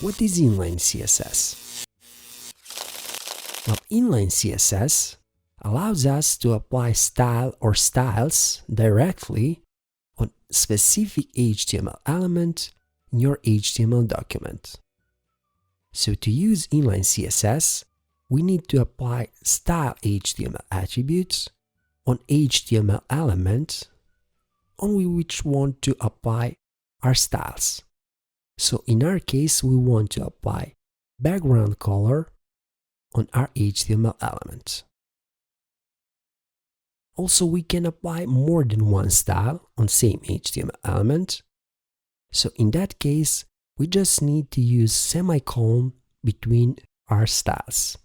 What is Inline CSS? Well, Inline CSS allows us to apply style or styles directly on specific HTML element in your HTML document. So to use Inline CSS, we need to apply style HTML attributes on HTML element on which we want to apply our styles. So in our case, we want to apply background color on our HTML element. Also, we can apply more than one style on same HTML element. So in that case, we just need to use semicolon between our styles.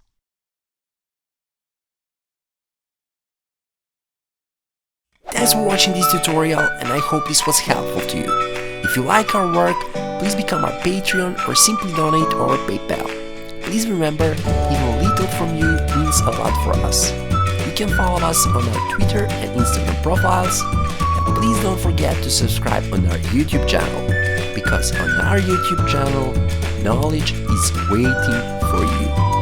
Thanks for watching this tutorial, and I hope this was helpful to you. If you like our work, please become our Patreon or simply donate or PayPal. Please remember, even a little from you means a lot for us. You can follow us on our Twitter and Instagram profiles, and please don't forget to subscribe on our YouTube channel, because on our YouTube channel, knowledge is waiting for you.